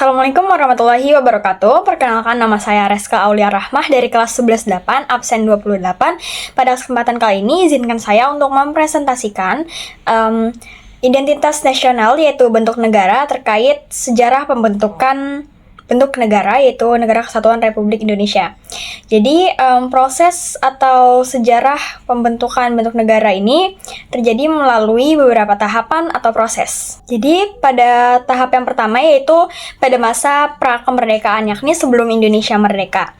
Assalamualaikum warahmatullahi wabarakatuh. Perkenalkan, nama saya Reska Aulia Rahmah dari kelas 11-8, absen 28. Pada kesempatan kali ini, izinkan saya untuk mempresentasikan identitas nasional, yaitu bentuk negara, terkait sejarah pembentukan bentuk negara, yaitu Negara Kesatuan Republik Indonesia. Jadi, proses atau sejarah pembentukan bentuk negara ini terjadi melalui beberapa tahapan atau proses. Jadi, pada tahap yang pertama yaitu pada masa prakemerdekaan, yakni sebelum Indonesia merdeka.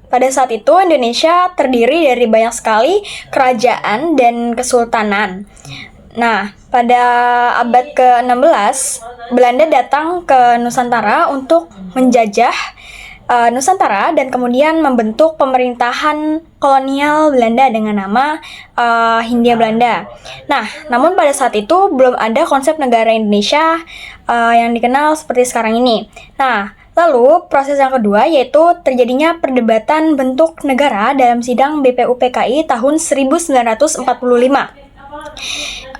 Pada saat itu, Indonesia terdiri dari banyak sekali kerajaan dan kesultanan. Nah, pada abad ke-16, Belanda datang ke Nusantara untuk menjajah Nusantara dan kemudian membentuk pemerintahan kolonial Belanda dengan nama Hindia Belanda. Nah, namun pada saat itu belum ada konsep negara Indonesia yang dikenal seperti sekarang ini. Nah, lalu proses yang kedua yaitu terjadinya perdebatan bentuk negara dalam sidang BPUPKI tahun 1945.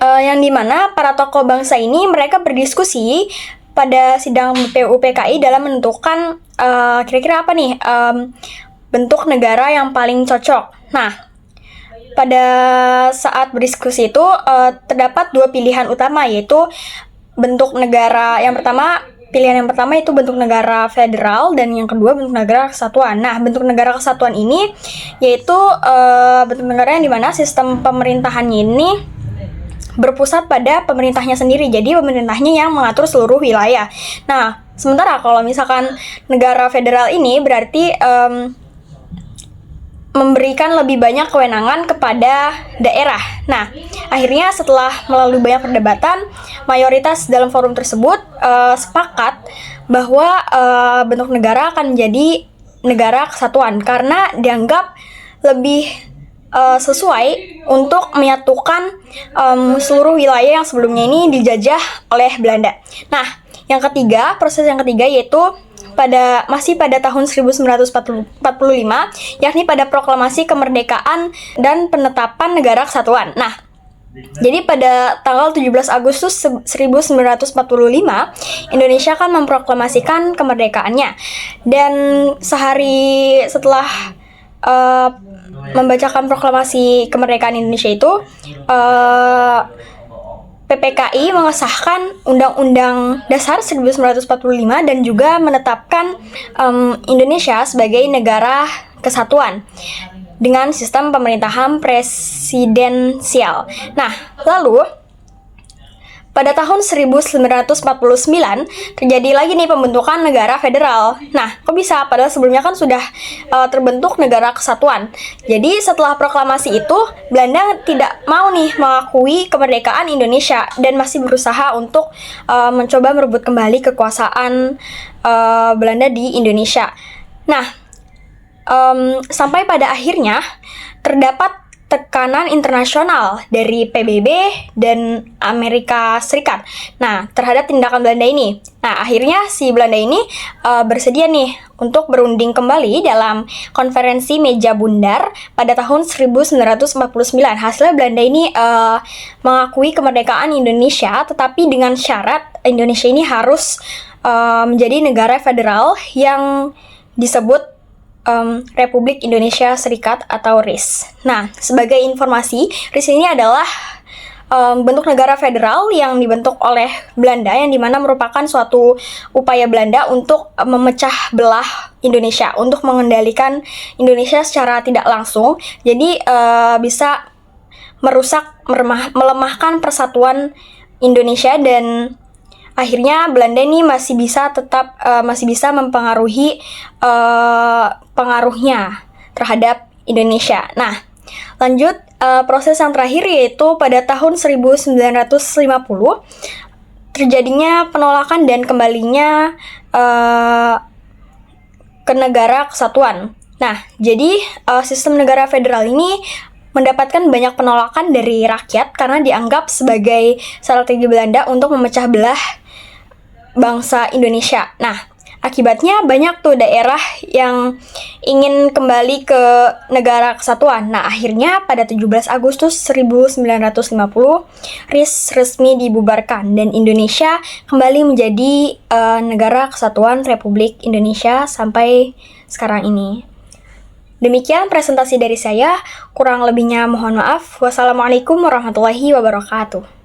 Yang dimana para tokoh bangsa ini mereka berdiskusi pada sidang BPUPKI dalam menentukan kira-kira apa nih bentuk negara yang paling cocok. Nah, pada saat berdiskusi itu terdapat dua pilihan utama, yaitu bentuk negara pilihan yang pertama itu bentuk negara federal dan yang kedua bentuk negara kesatuan. Nah, bentuk negara kesatuan ini yaitu bentuk negara yang dimana sistem pemerintahannya ini berpusat pada pemerintahnya sendiri. Jadi pemerintahnya yang mengatur seluruh wilayah. Nah, sementara kalau misalkan negara federal ini berarti memberikan lebih banyak kewenangan kepada daerah. Nah, akhirnya setelah melalui banyak perdebatan, mayoritas dalam forum tersebut sepakat bahwa bentuk negara akan menjadi negara kesatuan karena dianggap lebih sesuai untuk menyatukan seluruh wilayah yang sebelumnya ini dijajah oleh Belanda. Nah, proses yang ketiga yaitu masih pada tahun 1945, yakni pada proklamasi kemerdekaan dan penetapan negara kesatuan. Nah, jadi pada tanggal 17 Agustus 1945, Indonesia kan memproklamasikan kemerdekaannya. Dan sehari setelah membacakan proklamasi kemerdekaan Indonesia itu, PPKI mengesahkan Undang-Undang Dasar 1945 dan juga menetapkan Indonesia sebagai negara kesatuan dengan sistem pemerintahan presidensial. Nah, lalu pada tahun 1949 terjadi lagi nih pembentukan negara federal. Nah, kok bisa? Padahal sebelumnya kan sudah terbentuk negara kesatuan. Jadi setelah proklamasi itu, Belanda tidak mau nih mengakui kemerdekaan Indonesia dan masih berusaha untuk mencoba merebut kembali kekuasaan Belanda di Indonesia. Nah, sampai pada akhirnya terdapat tekanan internasional dari PBB dan Amerika Serikat. Nah, terhadap tindakan Belanda ini. Nah, akhirnya si Belanda ini bersedia nih untuk berunding kembali dalam konferensi meja bundar pada tahun 1949. Hasilnya Belanda ini mengakui kemerdekaan Indonesia, tetapi dengan syarat Indonesia ini harus menjadi negara federal yang disebut Republik Indonesia Serikat atau RIS. Nah, sebagai informasi, RIS ini adalah bentuk negara federal yang dibentuk oleh Belanda, yang dimana merupakan suatu upaya Belanda untuk memecah belah Indonesia, untuk mengendalikan Indonesia secara tidak langsung. Jadi bisa melemahkan persatuan Indonesia, dan akhirnya Belanda ini masih bisa mempengaruhi pengaruhnya terhadap Indonesia. Nah, lanjut proses yang terakhir yaitu pada tahun 1950 terjadinya penolakan dan kembalinya ke negara kesatuan. Nah, jadi sistem negara federal ini mendapatkan banyak penolakan dari rakyat karena dianggap sebagai strategi Belanda untuk memecah belah bangsa Indonesia. Nah, akibatnya banyak tuh daerah yang ingin kembali ke negara kesatuan. Nah, akhirnya pada 17 Agustus 1950, RIS resmi dibubarkan dan Indonesia kembali menjadi negara kesatuan Republik Indonesia sampai sekarang ini. Demikian presentasi dari saya, kurang lebihnya mohon maaf. Wassalamualaikum warahmatullahi wabarakatuh.